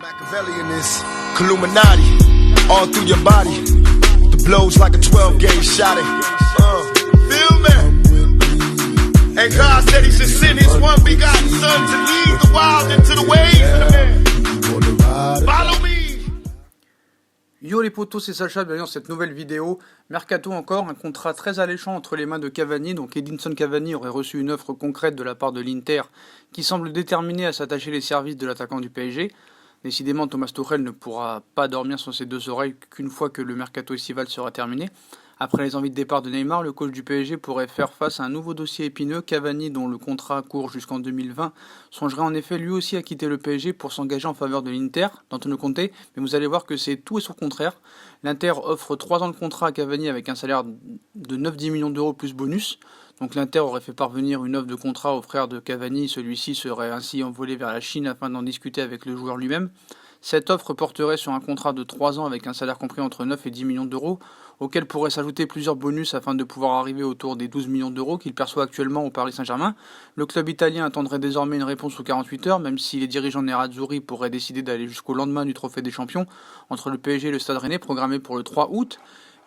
Machiavelli in this Illuminati, all through your body. The blows like a 12-gauge shot. Feel me? And God said He should send His one begotten Son to lead the wild into the ways of the man. Follow me. Yo les potos, c'est Sacha, bienvenue dans cette nouvelle vidéo. Mercato encore, un contrat très alléchant entre les mains de Cavani. Donc Edinson Cavani aurait reçu une offre concrète de la part de l'Inter qui semble déterminé à s'attacher les services de l'attaquant du PSG. Décidément, Thomas Tuchel ne pourra pas dormir sur ses deux oreilles qu'une fois que le mercato estival sera terminé. Après les envies de départ de Neymar, le coach du PSG pourrait faire face à un nouveau dossier épineux. Cavani, dont le contrat court jusqu'en 2020, songerait en effet lui aussi à quitter le PSG pour s'engager en faveur de l'Inter, d'Antonio Conte, mais vous allez voir que c'est tout et son contraire. L'Inter offre 3 ans de contrat à Cavani avec un salaire de 9-10 millions d'euros plus bonus. Donc l'Inter aurait fait parvenir une offre de contrat au frère de Cavani, celui-ci serait ainsi envolé vers la Chine afin d'en discuter avec le joueur lui-même. Cette offre porterait sur un contrat de 3 ans avec un salaire compris entre 9 et 10 millions d'euros, auquel pourraient s'ajouter plusieurs bonus afin de pouvoir arriver autour des 12 millions d'euros qu'il perçoit actuellement au Paris Saint-Germain. Le club italien attendrait désormais une réponse sous 48 heures, même si les dirigeants nerazzurri pourraient décider d'aller jusqu'au lendemain du Trophée des Champions entre le PSG et le Stade Rennais, programmé pour le 3 août.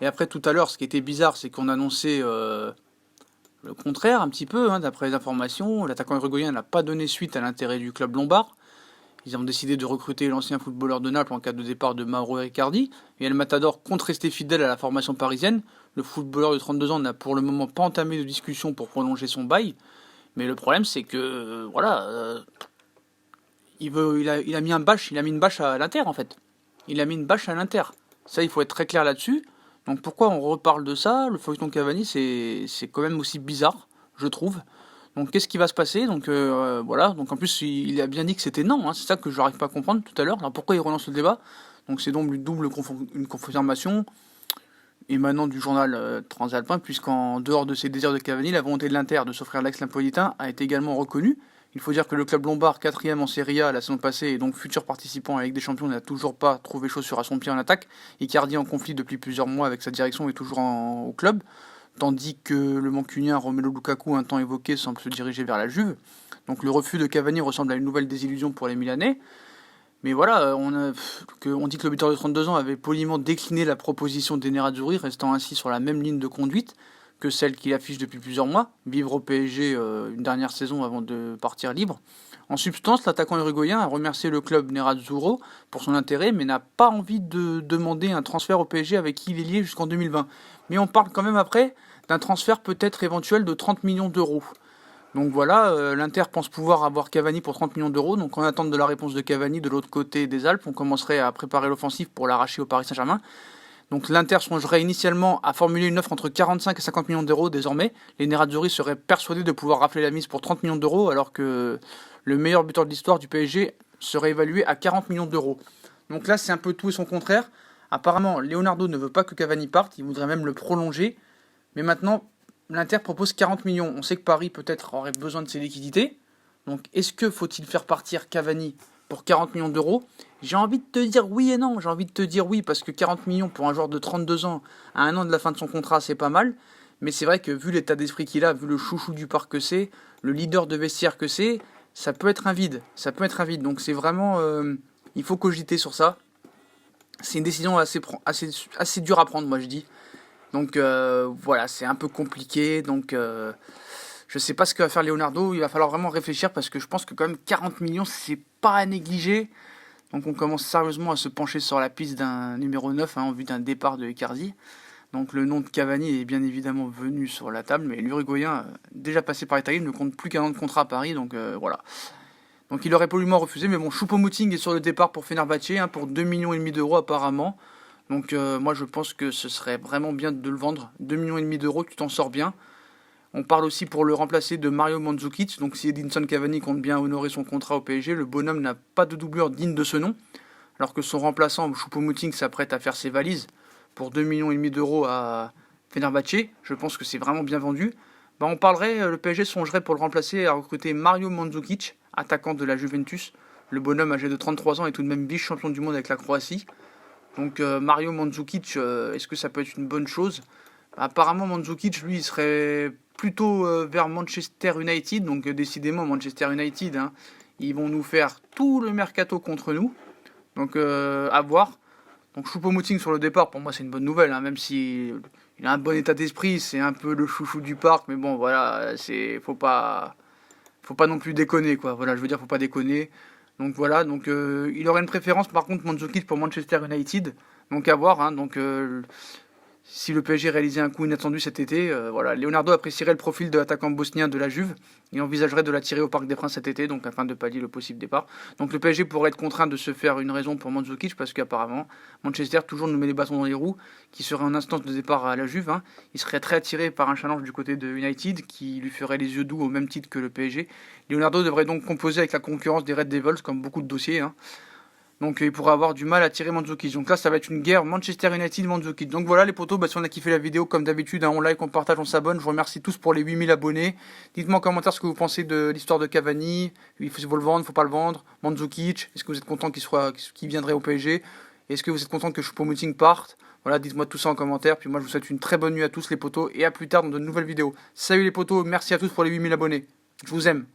Et après tout à l'heure, ce qui était bizarre, c'est qu'on annonçait le contraire un petit peu, d'après les informations. L'attaquant uruguayen n'a pas donné suite à l'intérêt du club lombard. Ils ont décidé de recruter l'ancien footballeur de Naples en cas de départ de Mauro Icardi. Et El Matador compte rester fidèle à la formation parisienne. Le footballeur de 32 ans n'a pour le moment pas entamé de discussion pour prolonger son bail. Mais le problème, c'est que il a mis une bâche à l'Inter en fait. Il a mis une bâche à l'Inter. Ça, il faut être très clair là-dessus. Donc pourquoi on reparle de ça? Le feuilleton Cavani, c'est quand même aussi bizarre, je trouve. Donc qu'est-ce qui va se passer? Donc voilà, donc en plus il a bien dit que c'était non, c'est ça que je n'arrive pas à comprendre tout à l'heure. Alors pourquoi il relance le débat? Donc c'est donc une confirmation émanant du journal transalpin, puisqu'en dehors de ses désirs de Cavani, la volonté de l'Inter de s'offrir l'ex napolitain a été également reconnue. Il faut dire que le club lombard, 4e en Serie A la saison passée et donc futur participant à la Ligue des Champions, n'a toujours pas trouvé chaussure à son pied en attaque. Icardi, en conflit depuis plusieurs mois avec sa direction, est toujours au club. Tandis que le mancunien Romelu Lukaku, un temps évoqué, semble se diriger vers la Juve. Donc le refus de Cavani ressemble à une nouvelle désillusion pour les Milanais. Mais voilà, on dit que le buteur de 32 ans avait poliment décliné la proposition des nerazzurri, restant ainsi sur la même ligne de conduite que celle qu'il affiche depuis plusieurs mois, vivre au PSG une dernière saison avant de partir libre. En substance, l'attaquant uruguayen a remercié le club nerazzurro pour son intérêt, mais n'a pas envie de demander un transfert au PSG avec qui il est lié jusqu'en 2020. Mais on parle quand même après d'un transfert peut-être éventuel de 30 millions d'euros. Donc voilà, l'Inter pense pouvoir avoir Cavani pour 30 millions d'euros. Donc en attente de la réponse de Cavani de l'autre côté des Alpes, on commencerait à préparer l'offensive pour l'arracher au Paris Saint-Germain. Donc l'Inter songerait initialement à formuler une offre entre 45 et 50 millions d'euros désormais. Les nerazzurri seraient persuadés de pouvoir rafler la mise pour 30 millions d'euros, alors que le meilleur buteur de l'histoire du PSG serait évalué à 40 millions d'euros. Donc là, c'est un peu tout et son contraire. Apparemment, Leonardo ne veut pas que Cavani parte, il voudrait même le prolonger. Mais maintenant, l'Inter propose 40 millions. On sait que Paris peut-être aurait besoin de ses liquidités. Donc est-ce que faut-il faire partir Cavani pour 40 millions d'euros? J'ai envie de te dire oui et non. J'ai envie de te dire oui parce que 40 millions pour un joueur de 32 ans à un an de la fin de son contrat, c'est pas mal. Mais c'est vrai que vu l'état d'esprit qu'il a, vu le chouchou du parc que c'est, le leader de vestiaire que c'est, ça peut être un vide. Donc c'est vraiment... il faut cogiter sur ça. C'est une décision assez dure à prendre, moi je dis. Donc voilà, c'est un peu compliqué. Donc je sais pas ce que va faire Leonardo. Il va falloir vraiment réfléchir parce que je pense que quand même 40 millions, c'est pas à négliger. Donc on commence sérieusement à se pencher sur la piste d'un numéro 9 en vue d'un départ de Icardi. Donc le nom de Cavani est bien évidemment venu sur la table, mais l'Uruguayen, déjà passé par l'Italie, ne compte plus qu'un an de contrat à Paris, donc voilà. Donc il aurait poliment refusé, mais bon, Choupo-Moting est sur le départ pour Fenerbahçe, pour 2,5 millions d'euros apparemment. Donc moi je pense que ce serait vraiment bien de le vendre. 2,5 millions d'euros, tu t'en sors bien. On parle aussi pour le remplacer de Mario Mandzukic. Donc si Edinson Cavani compte bien honorer son contrat au PSG, le bonhomme n'a pas de doubleur digne de ce nom. Alors que son remplaçant, Choupo-Moting, s'apprête à faire ses valises pour 2,5 millions d'euros à Fenerbahçe. Je pense que c'est vraiment bien vendu. Le PSG songerait pour le remplacer à recruter Mario Mandzukic, attaquant de la Juventus. Le bonhomme âgé de 33 ans est tout de même vice-champion du monde avec la Croatie. Donc Mario Mandzukic, est-ce que ça peut être une bonne chose? Apparemment Mandzukic, lui, il serait plutôt vers Manchester United. Donc décidément Manchester United, ils vont nous faire tout le mercato contre nous. Donc à voir. Donc Choupo-Moting sur le départ, pour moi c'est une bonne nouvelle, hein, même si il a un bon état d'esprit, c'est un peu le chouchou du parc, mais bon voilà, faut pas non plus déconner quoi. Voilà, je veux dire faut pas déconner. Donc voilà, donc il aurait une préférence par contre Mandzukic pour Manchester United. Donc à voir, hein, donc si le PSG réalisait un coup inattendu cet été, voilà, Leonardo apprécierait le profil de l'attaquant bosnien de la Juve et envisagerait de l'attirer au Parc des Princes cet été, donc afin de pallier le possible départ. Donc le PSG pourrait être contraint de se faire une raison pour Mandzukic parce qu'apparemment Manchester toujours nous met les bâtons dans les roues, qui serait en instance de départ à la Juve. Hein. Il serait très attiré par un challenge du côté de United qui lui ferait les yeux doux au même titre que le PSG. Leonardo devrait donc composer avec la concurrence des Red Devils comme beaucoup de dossiers. Hein. Donc il pourra avoir du mal à tirer Mandzukic. Donc là ça va être une guerre Manchester United-Mandzukic. Donc voilà les potos, si on a kiffé la vidéo comme d'habitude, hein, on like, on partage, on s'abonne. Je vous remercie tous pour les 8000 abonnés. Dites-moi en commentaire ce que vous pensez de l'histoire de Cavani. Il faut le vendre, faut pas le vendre. Mandzukic, est-ce que vous êtes content qu'il viendrait au PSG? Est-ce que vous êtes content que Choupo-Moting parte? Voilà, dites-moi tout ça en commentaire. Puis moi je vous souhaite une très bonne nuit à tous les potos et à plus tard dans de nouvelles vidéos. Salut les potos, merci à tous pour les 8000 abonnés. Je vous aime.